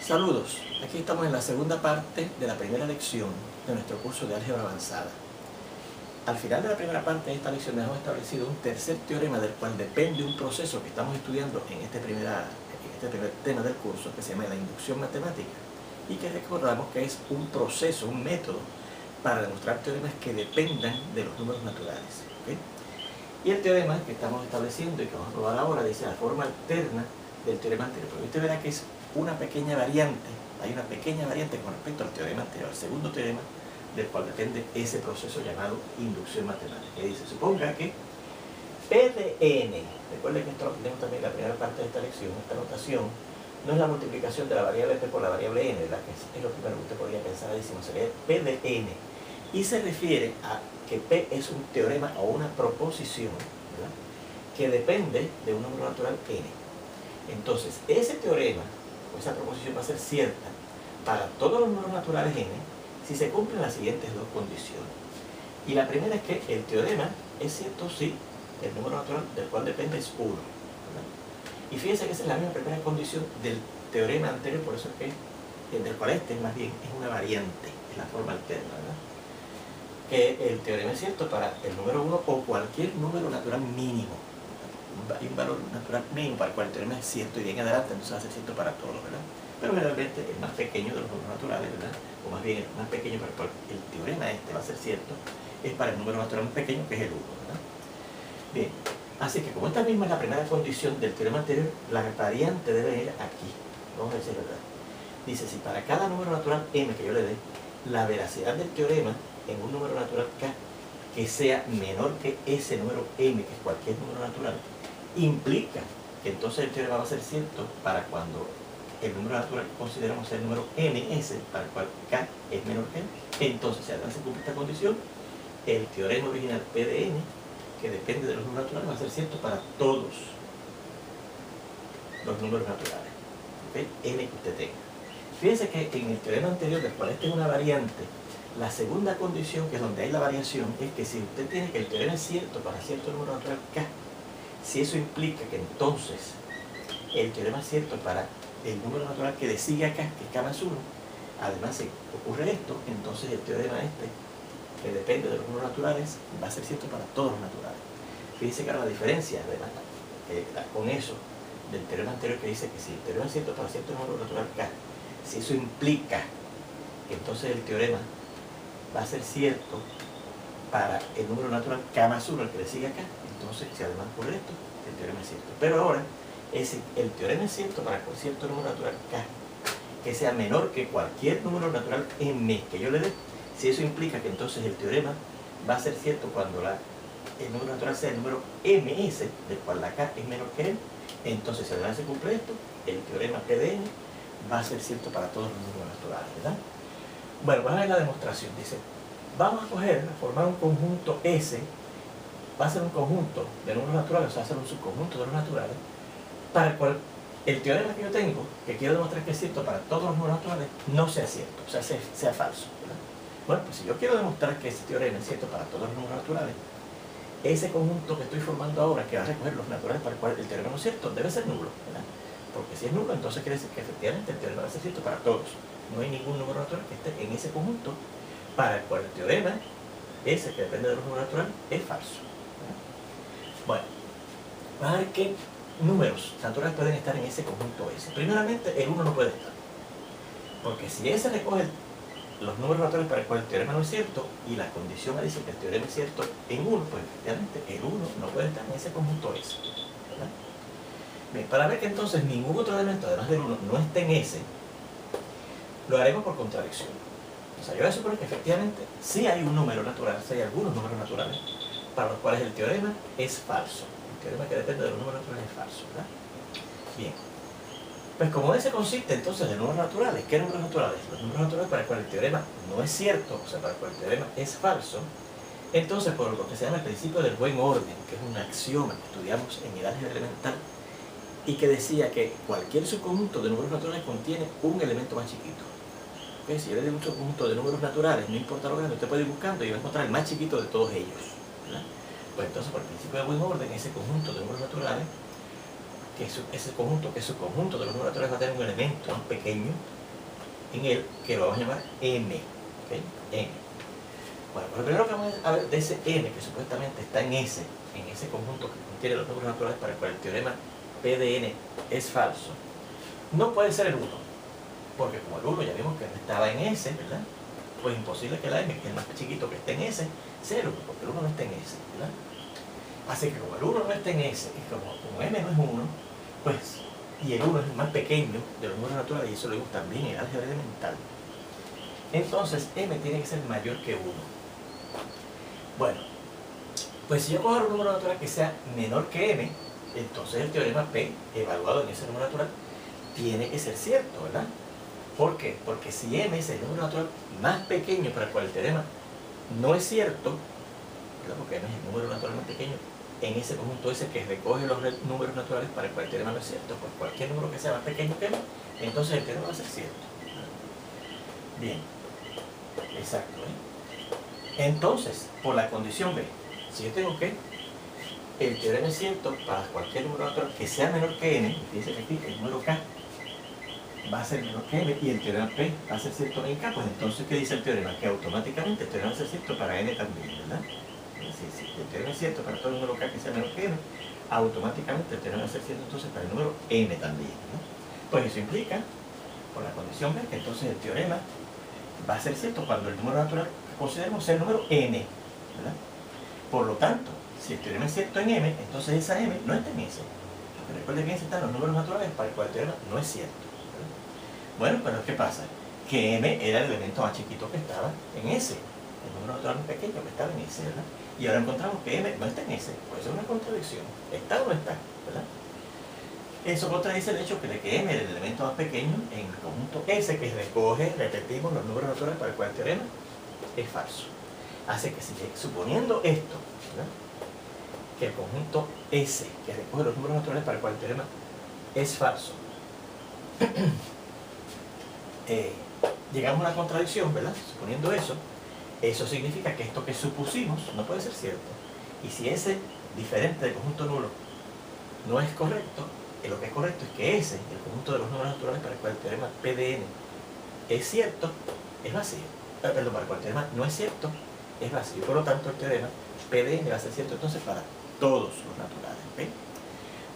Saludos, aquí estamos en la segunda parte de la primera lección de nuestro curso de álgebra avanzada. Al final de la primera parte de esta lección hemos establecido un tercer teorema del cual depende un proceso que estamos estudiando en este primer tema del curso, que se llama la inducción matemática, y que recordamos que es un proceso, un método para demostrar teoremas que dependan de los números naturales. ¿Okay? Y el teorema que estamos estableciendo y que vamos a probar ahora dice la forma alterna del teorema anterior. Pero usted verá que es una pequeña variante, hay una pequeña variante con respecto al teorema anterior, al segundo teorema, del cual depende ese proceso llamado inducción matemática. Que dice, suponga que P de n, recuerden que esto lo aprendemos también en la primera parte de esta lección, esta notación, no es la multiplicación de la variable P por la variable n, ¿verdad? Que es lo primero que usted podría pensar ahí, sino sería P de n. Y se refiere a que P es un teorema o una proposición, ¿verdad?, que depende de un número natural n. Entonces, ese teorema, o esa proposición va a ser cierta para todos los números naturales n si se cumplen las siguientes dos condiciones. Y la primera es que el teorema es cierto si el número natural del cual depende es 1. Y fíjense que esa es la misma primera condición del teorema anterior, por eso es que, del cual este más bien es una variante, es la forma alterna, ¿verdad? Que el teorema es cierto para el número 1 o cualquier número natural mínimo. Hay un valor natural mínimo para el cual el teorema es cierto y de en adelante entonces va a ser cierto para todos, ¿verdad? Pero generalmente el más pequeño de los números naturales, ¿verdad?, o más bien el más pequeño para el cual el teorema este va a ser cierto, es para el número natural más pequeño, que es el 1, ¿verdad? Bien, así que como esta misma es la primera condición del teorema anterior, la variante debe ir aquí. Vamos a decir, ¿verdad? Dice, si para cada número natural m que yo le dé, la veracidad del teorema en un número natural k que sea menor que ese número m, que es cualquier número natural, implica que entonces el teorema va a ser cierto para cuando el número natural que consideramos el número ms, para el cual k es menor que n. Entonces, si además se cumple esta condición, el teorema original P de n, que depende de los números naturales, va a ser cierto para todos los números naturales, ¿okay?, n que usted tenga. Fíjense que en el teorema anterior, del cual este es una variante, la segunda condición, que es donde hay la variación, es que si usted tiene que el teorema es cierto para cierto número natural k, si eso implica que entonces el teorema es cierto para el número natural que le sigue acá, que es k más 1, además si ocurre esto, entonces el teorema este, que depende de los números naturales, va a ser cierto para todos los naturales. Fíjense que ahora la diferencia, además, con eso, del teorema anterior que dice que si el teorema es cierto para cierto número natural k, si eso implica que entonces el teorema va a ser cierto para el número natural k más 1, el que le sigue acá, entonces si además ocurre esto, el teorema es cierto. Pero ahora, el teorema es cierto para cierto número natural k que sea menor que cualquier número natural m que yo le dé, si eso implica que entonces el teorema va a ser cierto cuando el número natural sea el número ms, del cual la k es menor que n, entonces si además se cumple esto, el teorema P de n va a ser cierto para todos los números naturales, ¿verdad? Bueno, vamos a ver la demostración. Dice, vamos a formar un conjunto S, va a ser un conjunto de números naturales, o sea, va a ser un subconjunto de los naturales, para el cual el teorema que yo tengo, que quiero demostrar que es cierto para todos los números naturales, no sea cierto, o sea, sea falso, ¿verdad? Bueno, pues si yo quiero demostrar que ese teorema es cierto para todos los números naturales, ese conjunto que estoy formando ahora, que va a recoger los naturales para el cual el teorema no es cierto, debe ser nulo, ¿verdad? Porque si es nulo, entonces quiere decir que efectivamente el teorema va a ser cierto para todos. No hay ningún número natural que esté en ese conjunto para el cual el teorema, ese que depende de los números naturales, es falso, ¿verdad? Bueno, vamos a ver qué números naturales pueden estar en ese conjunto S. Primeramente, el 1 no puede estar, porque si S recoge los números naturales para el cual el teorema no es cierto, y la condición dice que el teorema es cierto en 1, pues efectivamente el 1 no puede estar en ese conjunto S, ¿verdad? Bien, para ver que entonces ningún otro elemento, además del 1, no esté en S, lo haremos por contradicción. O sea, yo voy a suponer que efectivamente sí hay un número natural, sí hay algunos números naturales para los cuales el teorema es falso. El teorema que depende de los números naturales es falso, ¿verdad? Bien. Pues como ese consiste entonces de números naturales, ¿qué números naturales? Los números naturales para el cual el teorema no es cierto, o sea, para el cual el teorema es falso, entonces por lo que se llama el principio del buen orden, que es un axioma que estudiamos en el álgebra elemental, y que decía que cualquier subconjunto de números naturales contiene un elemento más chiquito. ¿Okay? Si yo le digo un subconjunto de números naturales, no importa lo grande, usted puede ir buscando y va a encontrar el más chiquito de todos ellos, ¿verdad? Pues entonces por el principio del buen orden, ese conjunto de números naturales, ese conjunto de los números naturales va a tener un elemento más pequeño en él que lo vamos a llamar M. ¿Okay? M. Bueno, lo primero que vamos a ver de ese M que supuestamente está en ese conjunto que contiene los números naturales para el cual el teorema P de N es falso, no puede ser el 1, porque como el 1 ya vimos que no estaba en S, ¿verdad? Pues imposible que la M, que es el más chiquito que esté en S, sea el 1, porque el 1 no está en S, ¿verdad? Así que como el 1 no está en S, y como M no es 1, pues, y el 1 es el más pequeño de los números naturales, y eso lo vimos también en álgebra elemental, entonces M tiene que ser mayor que 1. Bueno, pues si yo cojo un número natural que sea menor que M, entonces el teorema P, evaluado en ese número natural, tiene que ser cierto, ¿verdad? ¿Por qué? Porque si M es el número natural más pequeño para el cual el teorema no es cierto, ¿verdad? Porque M es el número natural más pequeño en ese conjunto S que recoge los números naturales para el cual el teorema no es cierto, pues cualquier número que sea más pequeño que M, entonces el teorema va a ser cierto. Bien, exacto, ¿eh? Entonces, por la condición B, si yo tengo que el teorema es cierto para cualquier número natural que sea menor que n, fíjense que aquí el número k va a ser menor que m y el teorema P va a ser cierto en k, pues entonces ¿qué dice el teorema? Que automáticamente el teorema va a ser cierto para n también, ¿verdad? Si el teorema es cierto para todo el número k que sea menor que n, automáticamente el teorema va a ser cierto entonces para el número n también, ¿no? Pues eso implica, por la condición B, que entonces el teorema va a ser cierto cuando el número natural que consideremos sea el número n, ¿verdad? Por lo tanto, si el teorema es cierto en M, entonces esa M no está en S. Porque recuerden que en S están los números naturales para el cual el teorema no es cierto, ¿verdad? Bueno, pero ¿qué pasa? Que M era el elemento más chiquito que estaba en S, el número natural más pequeño que estaba en S, ¿verdad? Y ahora encontramos que M no está en S, pues es una contradicción. ¿Está o no está? ¿Verdad? Eso contradice el hecho de que M era el elemento más pequeño en el conjunto S que recoge, repetimos, los números naturales para el cual el teorema es falso. Así que si suponiendo esto, ¿verdad? Que el conjunto S que recoge los números naturales para el cual el teorema es falso, llegamos a una contradicción, ¿verdad? Suponiendo eso significa que esto que supusimos no puede ser cierto. Y si S diferente del conjunto nulo no es correcto, lo que es correcto es que S, el conjunto de los números naturales para el cual el teorema P de N es cierto, es vacío. Perdón, para el cual el teorema no es cierto, es vacío. Por lo tanto, el teorema P de N va a ser cierto entonces para todos los naturales. ¿Okay?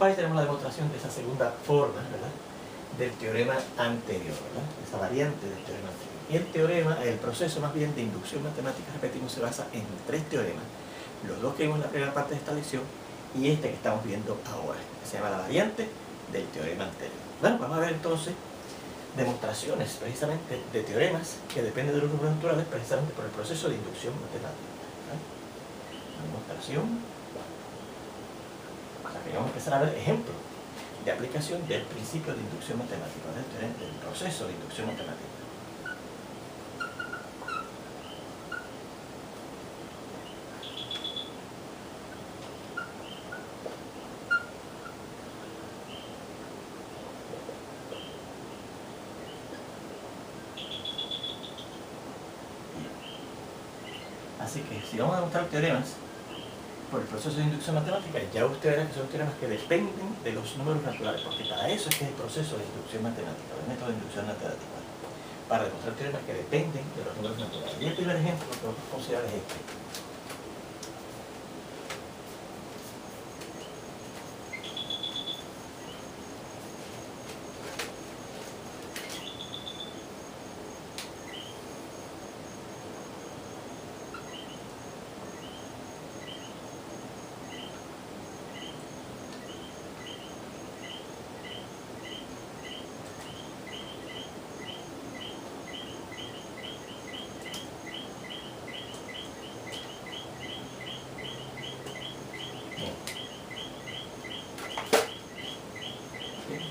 Ahí tenemos la demostración de esa segunda forma, ¿verdad? Del teorema anterior, ¿verdad? Esa variante del teorema anterior. Y el teorema, el proceso más bien de inducción matemática, repetimos, se basa en 3 teoremas. Los dos que vimos en la primera parte de esta lección y este que estamos viendo ahora, que se llama la variante del teorema anterior. Bueno, vamos a ver entonces demostraciones precisamente de teoremas que dependen de los números naturales precisamente por el proceso de inducción matemática, ¿verdad? Una demostración. O sea, que vamos a empezar a ver ejemplos de aplicación del principio de inducción matemática, del proceso de inducción matemática. Así que si vamos a demostrar teoremas por el proceso de inducción matemática, ya usted verá que son teoremas que dependen de los números naturales, porque para eso es que es el proceso de inducción matemática, el método de inducción matemática, para demostrar teoremas que dependen de los números naturales. Y el primer ejemplo que vamos a considerar es este.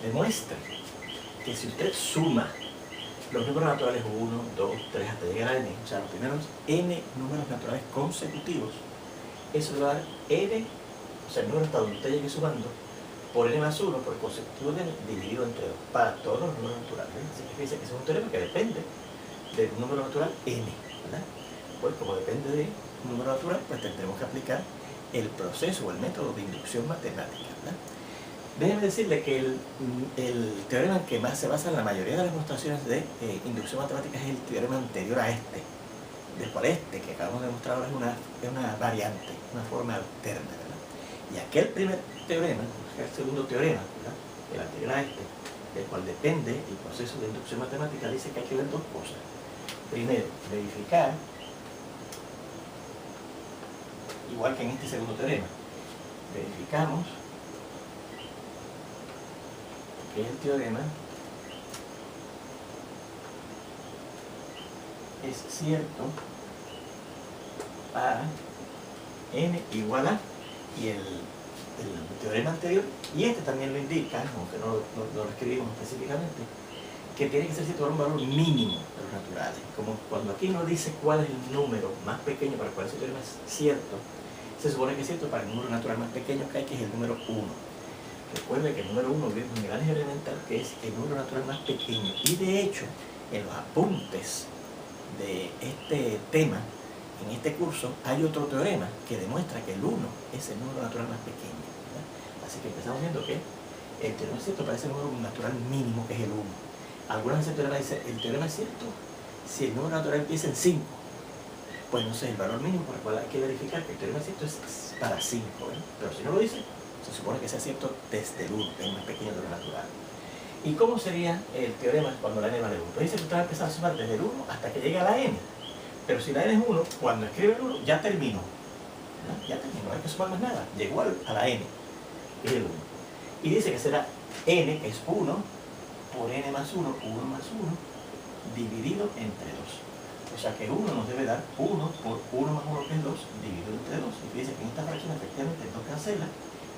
Demuestre que si usted suma los números naturales 1, 2, 3 hasta llegar a n, o sea, los primeros n números naturales consecutivos, eso le va a dar n, o sea, el número hasta donde usted llegue sumando, por n más 1, por el consecutivo de n, dividido entre 2, para todos los números naturales. Así que fíjense que ese es un teorema que depende del número natural n, ¿verdad? Pues como depende de un número natural, pues tendremos que aplicar el proceso o el método de inducción matemática, ¿verdad? Déjeme decirle que el teorema en que más se basa en la mayoría de las demostraciones de inducción matemática es el teorema anterior a este, del cual este que acabamos de demostrar ahora es una variante, una forma alterna, ¿verdad? Y aquel primer teorema, el segundo teorema, ¿verdad?, el anterior a este, del cual depende el proceso de inducción matemática, dice que hay que ver dos cosas. Primero, verificar, igual que en este segundo teorema, verificamos que el teorema es cierto para n igual a, y el teorema anterior, y este también lo indica, aunque no lo escribimos específicamente, que tiene que ser cierto para un valor mínimo de los naturales. Como cuando aquí no dice cuál es el número más pequeño para el cual ese teorema es cierto, se supone que es cierto para el número natural más pequeño que hay, que es el número 1. Recuerde que el número 1 viene de un álgebra elemental, que es el número natural más pequeño. Y de hecho, en los apuntes de este tema, en este curso, hay otro teorema que demuestra que el 1 es el número natural más pequeño, ¿verdad? Así que empezamos viendo que el teorema es cierto para ese número natural mínimo, que es el 1. Algunas veces el teorema dice, el teorema es cierto si el número natural empieza en 5. Pues no sé, el valor mínimo por el cual hay que verificar que el teorema es cierto es para 5, ¿eh? Pero si no lo dice, se supone que sea cierto desde el 1, que es el más pequeño de lo natural. ¿Y cómo sería el teorema cuando la n vale 1? Pues dice que usted va a empezar a sumar desde el 1 hasta que llegue a la n. Pero si la n es 1, cuando escribe el 1, ya terminó. ¿No? Ya terminó, no hay que sumar más nada. Llegó a la n, que es el 1. Y dice que será n, que es 1, por n más 1, 1 más 1, dividido entre 2. O sea que 1 nos debe dar 1 por 1 más 1, que es 2, dividido entre 2. Y dice que en esta fracción efectivamente el 2 cancela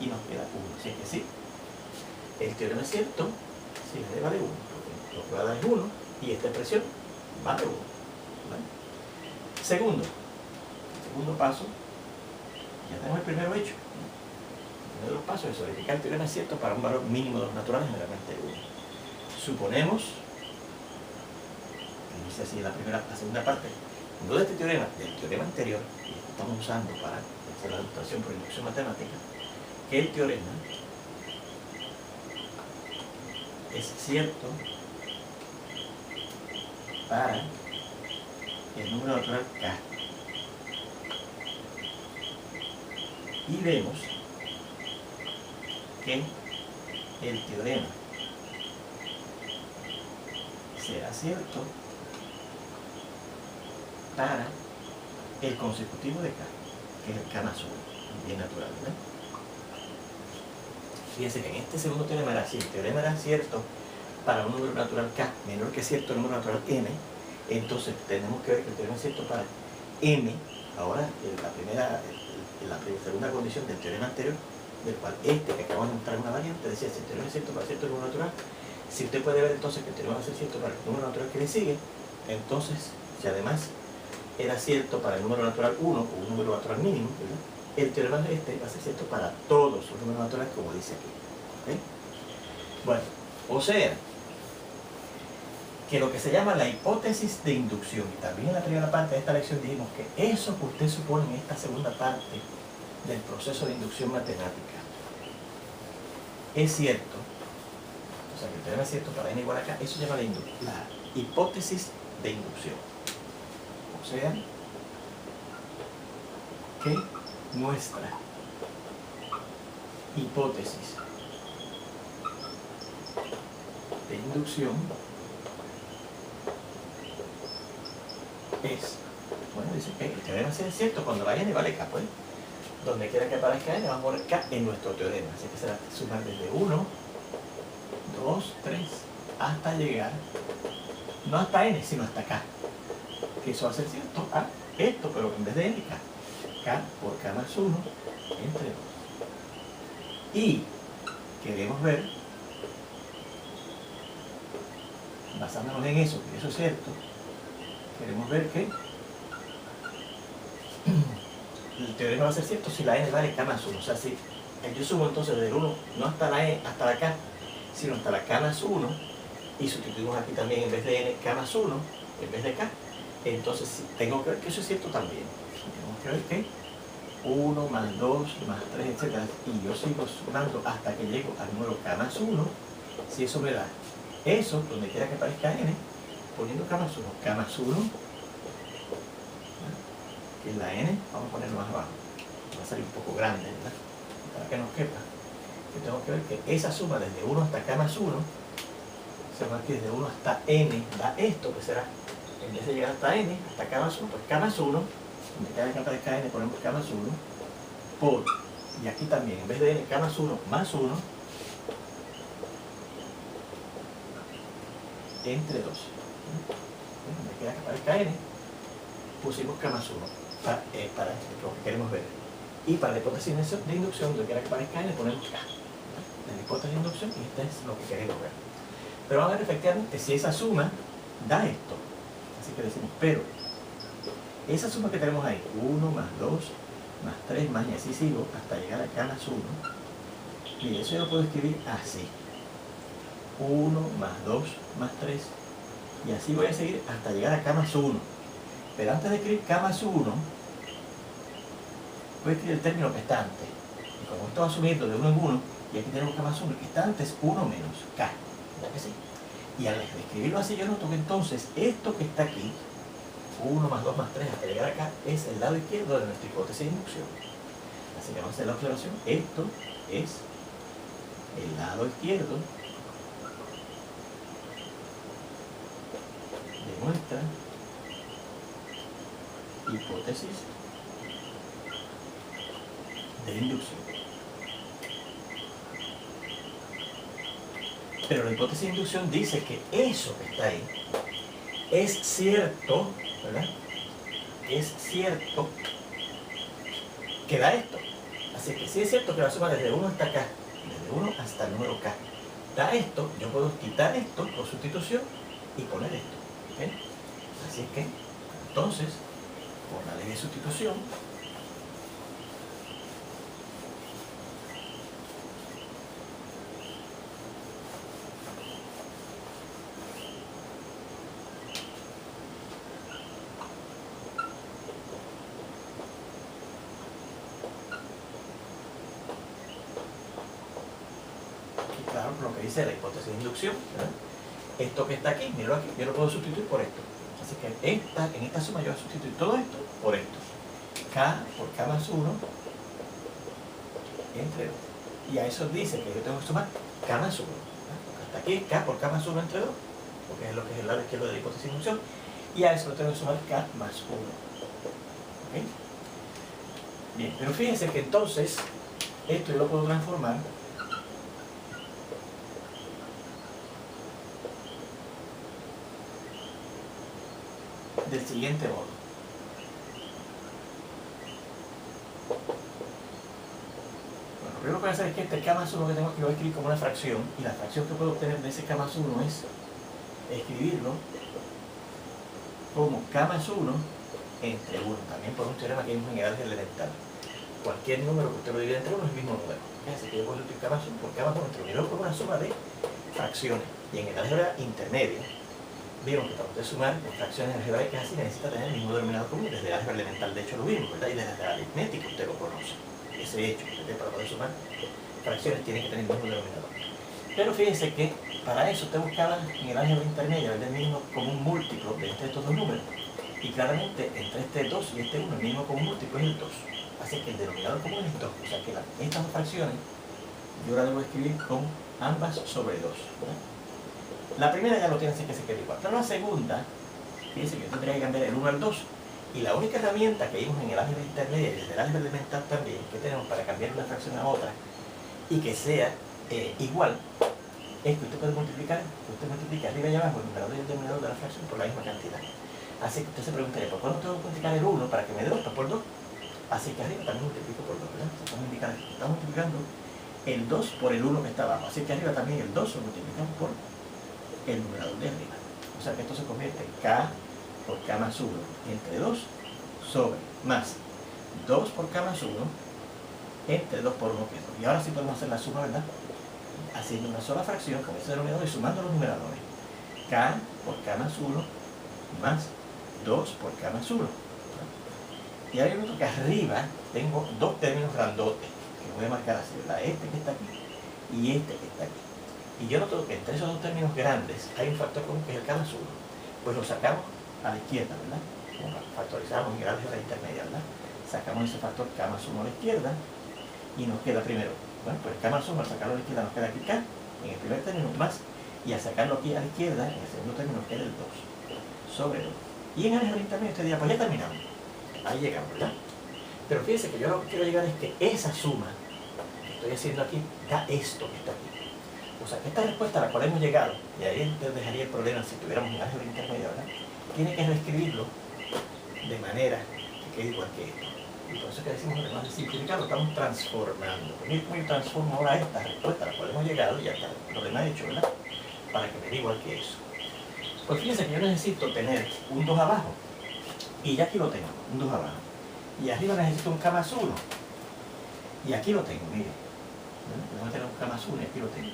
y nos queda 1. Así que sí, el teorema es cierto si la d vale 1. Lo que va a dar es 1 y esta expresión vale 1. ¿Vale? Segundo paso, ya tenemos el primero hecho. El primero de los pasos es verificar el teorema es cierto para un valor mínimo de los naturales, generalmente 1. Suponemos, dice así la segunda parte, no de este teorema, del teorema anterior, que estamos usando para hacer la demostración por inducción matemática, que el teorema es cierto para el número natural k. Y vemos que el teorema será cierto para el consecutivo de k, que es el k más 1, bien natural, ¿verdad? Fíjense que en este segundo teorema era así, el teorema era cierto para un número natural k menor que cierto número natural m, entonces tenemos que ver que el teorema es cierto para m, ahora la segunda condición del teorema anterior, del cual este que acabamos de mostrar una variante, decía si el teorema es cierto para cierto número natural, si usted puede ver entonces que el teorema va a ser cierto para el número natural que le sigue, entonces si además era cierto para el número natural 1 o un número natural mínimo, ¿verdad?, el teorema este va a ser cierto para todos los números naturales, como dice aquí. ¿Okay? Bueno, o sea, que lo que se llama la hipótesis de inducción, y también en la primera parte de esta lección dijimos que eso que usted supone en esta segunda parte del proceso de inducción matemática es cierto, o sea que el teorema es cierto para n igual a k, eso se llama la hipótesis de inducción. O sea, que nuestra hipótesis de inducción es, bueno, dice que el teorema es cierto cuando la n vale k, pues donde quiera que aparezca n, vamos a poner k en nuestro teorema, así que será sumar desde 1, 2, 3, hasta llegar, no hasta n, sino hasta k, que eso va a ser cierto a esto, pero en vez de n, k por k más 1 entre 2. Y queremos ver, basándonos en eso, que eso es cierto, queremos ver que el teorema va a ser cierto si la n vale k más 1. O sea, si yo sumo entonces desde el 1, no hasta la n, hasta la k, sino hasta la k más 1, y sustituimos aquí también en vez de n, k más 1, en vez de k, entonces tengo que ver que eso es cierto también. Tenemos que ver que 1 más 2 más 3, etc. Y yo sigo sumando hasta que llego al número k más 1. Si eso me da eso, donde quiera que aparezca n, poniendo k más 1, k más 1, que es la n, vamos a ponerlo más abajo. Va a salir un poco grande, ¿verdad? Para que nos quepa. Yo tengo que ver que esa suma desde 1 hasta k más 1, se llama que desde 1 hasta n, da esto, que será, en vez de llegar hasta n, hasta k más 1, pues k más 1, donde cada vez que aparezca n ponemos k más 1, por, y aquí también, en vez de n, k más 1, más 1, entre 2. Donde quiera que aparezca n, pusimos k más 1 para lo que queremos ver. Y para la hipótesis de inducción, donde quiera que aparezca n, ponemos k. La hipótesis de inducción, y esto es lo que queremos ver. Pero vamos a ver efectivamente si esa suma da esto. Así que decimos, pero esa suma que tenemos ahí, 1 más 2 más 3 más, y así sigo hasta llegar a k más 1. Y eso yo lo puedo escribir así. 1 más 2 más 3. Y así voy a seguir hasta llegar a k más 1. Pero antes de escribir k más 1, voy a escribir el término que está antes. Y como esto va subiendo de 1 en 1, y aquí tenemos k más 1, el que está antes 1 menos k. ¿Verdad que sí? Y al escribirlo así, yo noto que entonces esto que está aquí, 1 más 2 más 3 hasta llegar acá, es el lado izquierdo de nuestra hipótesis de inducción. Así que vamos a hacer la observación. Esto es el lado izquierdo de nuestra hipótesis de inducción. Pero la hipótesis de inducción dice que eso que está ahí es cierto, ¿verdad? Es cierto que da esto. Así que si es cierto que la suma desde 1 hasta acá, desde 1 hasta el número k, da esto, yo puedo quitar esto por sustitución y poner esto. ¿Okay? Así es que, entonces, por la ley de sustitución, claro, lo que dice la hipótesis de inducción, ¿verdad? Esto que está aquí, míralo aquí, yo lo puedo sustituir por esto. Así que en esta suma yo voy a sustituir todo esto por esto. K por K más 1 entre 2. Y a eso dice que yo tengo que sumar K más 1. Hasta aquí K por K más 1 entre 2, porque es lo que es el lado izquierdo de la hipótesis de inducción. Y a eso lo tengo que sumar K más 1. ¿Okay? Bien, pero fíjense que entonces esto yo lo puedo transformar del siguiente modo. Bueno, lo primero que voy a hacer es que este K más 1 que tengo aquí lo voy a escribir como una fracción, y la fracción que puedo obtener de ese K más 1 es escribirlo como K más 1 entre 1, también por un teorema que vimos en álgebra elemental. Cualquier número que usted lo divida entre 1 es el mismo número. Así que yo puedo sustituir K más 1 por K más 1 entre 1, y luego por una suma de fracciones. Y en el álgebra intermedia, vimos que para usted sumar fracciones algebraicas así necesita tener el mismo denominador común. Desde el álgebra elemental de hecho lo vimos, ¿verdad? Y desde la aritmética usted lo conoce. Ese hecho, que para poder sumar fracciones tiene que tener el mismo denominador. Pero fíjense que para eso usted buscaba en el álgebra intermedia el mínimo común múltiplo de estos dos números. Y claramente entre este 2 y este 1 el mínimo común múltiplo es el 2. Así que el denominador común es 2. O sea que estas dos fracciones yo las debo escribir con ambas sobre 2. ¿verdad? La primera ya lo tiene así que se queda igual. Pero la segunda, fíjense que yo tendría que cambiar el 1 al 2. Y la única herramienta que vimos en el álgebra intermedia y desde el álgebra elemental también, que tenemos para cambiar una fracción a otra y que sea igual, es que usted puede multiplicar, arriba y abajo el numerador y el denominador de la fracción por la misma cantidad. Así que usted se preguntaría, ¿por cuánto tengo que multiplicar el 1 para que me dé 2? Pues por 2. Así que arriba también multiplico por 2, ¿verdad? Estamos multiplicando el 2 por el 1 que está abajo. Así que arriba también el 2 lo multiplicamos por el numerador de arriba. O sea que esto se convierte en K por K más 1 entre 2 sobre más 2 por K más 1 entre 2 por 1 que es 2. Y ahora sí podemos hacer la suma, ¿verdad? Haciendo una sola fracción con ese denominador y sumando los numeradores. K por K más 1 más 2 por K más 1. Y ahora yo noto que arriba tengo dos términos grandotes, que voy a marcar así, ¿verdad? Este que está aquí y este que está aquí. Y yo noto que entre esos dos términos grandes hay un factor común que es el K más 1. Pues lo sacamos a la izquierda, ¿verdad? Como factorizamos en álgebra intermedia, ¿verdad? Sacamos ese factor K más 1 a la izquierda y nos queda primero, bueno, pues K más 1 al sacarlo a la izquierda nos queda aquí K, en el primer término más, y al sacarlo aquí a la izquierda, en el segundo término nos queda el 2 sobre 2. Y en álgebra intermedia usted dirá, pues ya terminamos. Ahí llegamos, ¿verdad? Pero fíjense que yo lo que quiero llegar es que esa suma que estoy haciendo aquí da esto que está aquí. O sea, que esta respuesta a la cual hemos llegado, y ahí entonces dejaría el problema si tuviéramos un álgebra intermedia, ¿verdad? Tiene que reescribirlo de manera que quede igual que esto. Y por eso que decimos, además de simplificar, lo estamos transformando. Pues mira cómo yo transformo ahora esta respuesta a la cual hemos llegado, y ya está lo demás hecho, ¿verdad? Para que me dé igual que eso. Pues fíjense que yo necesito tener un 2 abajo, y ya aquí lo tengo, un 2 abajo. Y arriba necesito un K más 1, y aquí lo tengo, miren. Voy a tener un K más 1 y aquí lo tengo.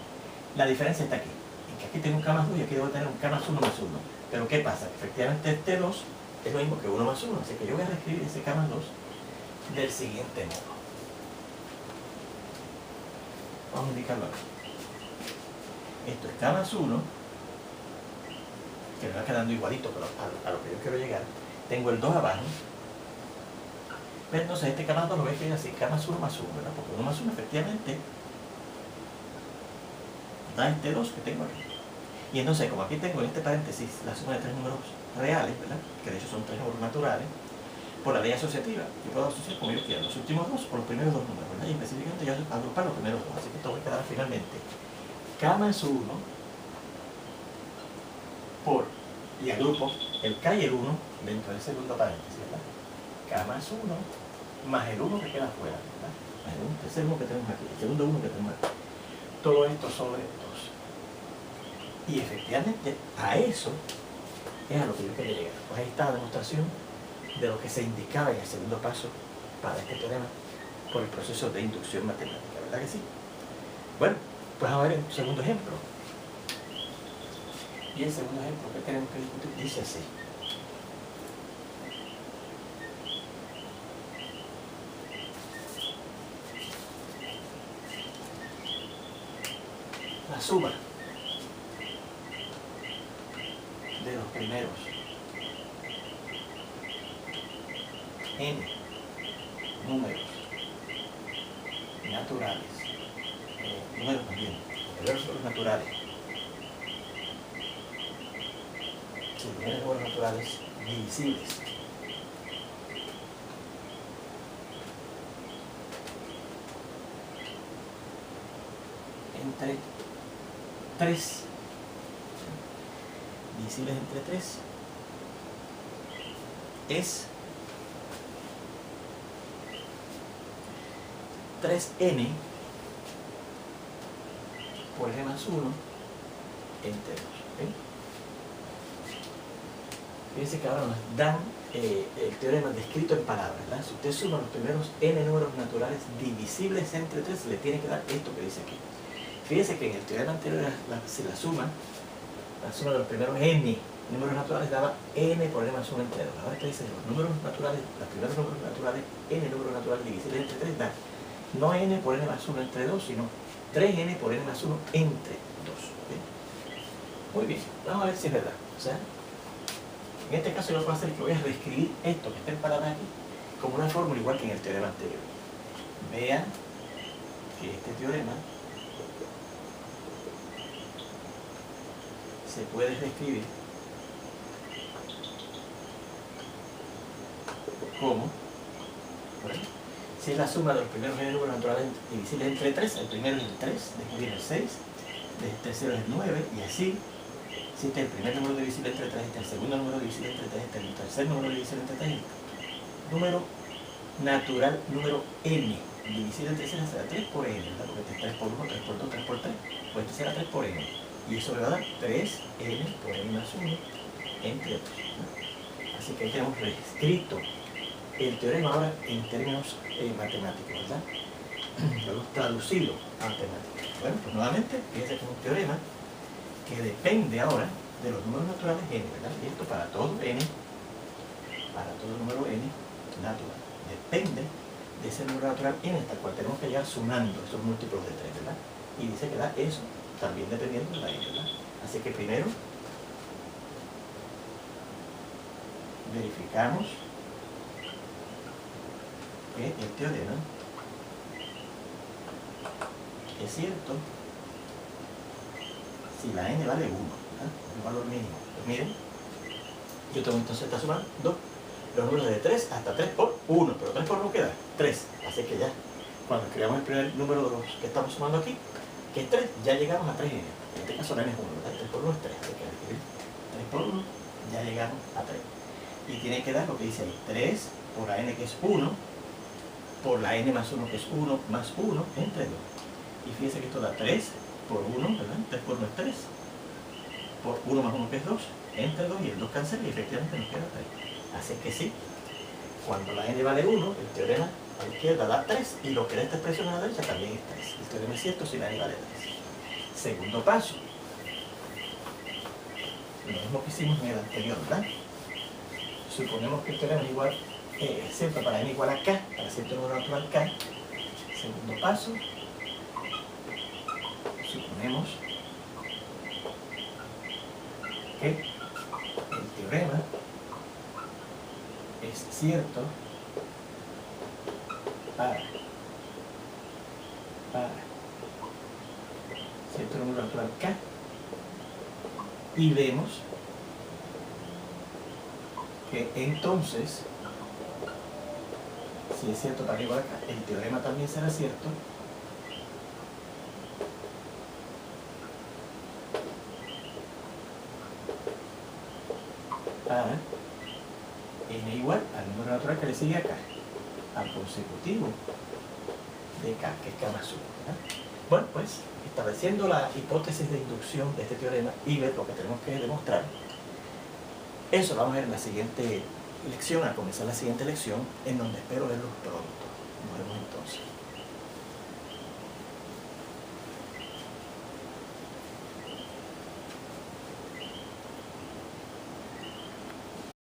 La diferencia está aquí, en que aquí tengo un K más 2 y aquí debo tener un K más 1 más 1. Pero ¿qué pasa? Efectivamente este 2 es lo mismo que 1 más 1, así que yo voy a reescribir ese K más 2 del siguiente modo. Vamos a indicarlo aquí. Esto es K más 1, que me va quedando igualito pero a lo que yo quiero llegar. Tengo el 2 abajo. Pero entonces este K más 2 lo voy a escribir así, K más 1 más 1, ¿verdad? Porque 1 más 1 efectivamente da este 2 que tengo aquí. Y entonces, como aquí tengo en este paréntesis la suma de tres números reales, ¿verdad? Que de hecho son tres números naturales, por la ley asociativa, yo puedo asociar como yo quiera los últimos dos o los primeros dos números, ¿verdad? Y específicamente yo agrupar los primeros dos, así que esto va a quedar finalmente K más 1 por, y agrupo el K y el 1 dentro del segundo paréntesis, ¿verdad? K más 1 más el 1 que queda afuera, ¿verdad? Más el 1, este es el 1 que tenemos aquí, el segundo 1 que tenemos aquí. Todo esto sobre 2. Y efectivamente a eso es a lo que yo quería llegar. Pues ahí está la demostración de lo que se indicaba en el segundo paso para este teorema por el proceso de inducción matemática, ¿verdad que sí? Bueno, pues vamos a ver un segundo ejemplo. Y el segundo ejemplo que tenemos que discutir dice así. La suma de los primeros n números naturales, números también, números naturales, números naturales divisibles entre 3, divisibles entre 3, es 3n por n más 1 entre 2. ¿Okay? Fíjense que ahora nos dan el teorema descrito en palabras, ¿verdad? Si usted suma los primeros n números naturales divisibles entre 3, le tiene que dar esto que dice aquí. Fíjense que en el teorema anterior si la suma de los primeros n números naturales daba n por n más 1 entre 2. Ahora te dice los números naturales, los primeros números naturales, n números naturales divisibles entre 3 da no n por n más 1 entre 2, sino 3n por n más 1 entre 2. ¿Okay? Muy bien, vamos a ver si es verdad. O sea, en este caso yo lo que voy a hacer es que voy a reescribir esto que está en palabras aquí como una fórmula igual que en el teorema anterior. Vean que este teorema se puede reescribir como, bueno, si es la suma de los primeros n números naturales divisibles entre 3, el primero es el 3, después viene el 6, el tercero es el 9, y así, si este es el primer número divisible entre 3, este es el segundo número divisible entre 3, este es el tercer número divisible entre 3, número natural número n, divisible entre 6 será 3 por n, ¿verdad? Porque este es 3 por 1, 3 por 2, 3 por 3, pues este será 3 por n, y eso me va a dar 3n por n más 1 entre 2, ¿no? Así que ahí tenemos reescrito el teorema ahora en términos matemáticos, ¿verdad? Lo hemos traducido a matemáticas. Bueno, pues nuevamente, fíjense que es un teorema que depende ahora de los números naturales n, ¿verdad? Y esto para todo n, para todo número n natural, depende de ese número natural n hasta el cual tenemos que llegar sumando esos múltiplos de 3, ¿verdad? Y dice que da eso, también dependiendo de la n, ¿verdad? Así que primero verificamos que el teorema es cierto si la n vale 1, ¿verdad? Un valor mínimo. Pues miren, yo tengo entonces está sumando los números de 3 hasta 3 por 1, pero 3 por 1 queda 3, así que ya, cuando escribamos el primer número de los que estamos sumando aquí, que es 3, ya llegamos a 3n, en este caso la n es 1, ¿verdad? 3 por 1 es 3, así que al escribir 3 por 1, ya llegamos a 3. Y tiene que dar lo que dice ahí, 3 por la n que es 1, por la n más 1 que es 1, más 1, entre 2. Y fíjense que esto da 3 por 1, ¿verdad? 3 por 1 es 3, por 1 más 1 que es 2, entre 2 y el 2 cancela y efectivamente nos queda 3. Así que sí, cuando la n vale 1, el teorema a la izquierda da 3 y lo que da esta expresión a la derecha también es 3. El teorema es cierto si la n vale 3. Segundo paso, lo mismo que hicimos en el anterior, ¿verdad? Suponemos que el teorema es igual, cierto para n igual a k, para cierto número natural k. Segundo paso, suponemos que el teorema es cierto para cierto número natural k, y vemos que entonces, si es cierto para igual a k, el teorema también será cierto para n igual al número natural que le sigue a k, al consecutivo de k, que es k más 1, ¿verdad? Bueno, pues, estableciendo la hipótesis de inducción de este teorema y ver lo que tenemos que demostrar, eso lo vamos a ver en la siguiente lección, a comenzar la siguiente lección, en donde espero verlos pronto. Nos vemos entonces.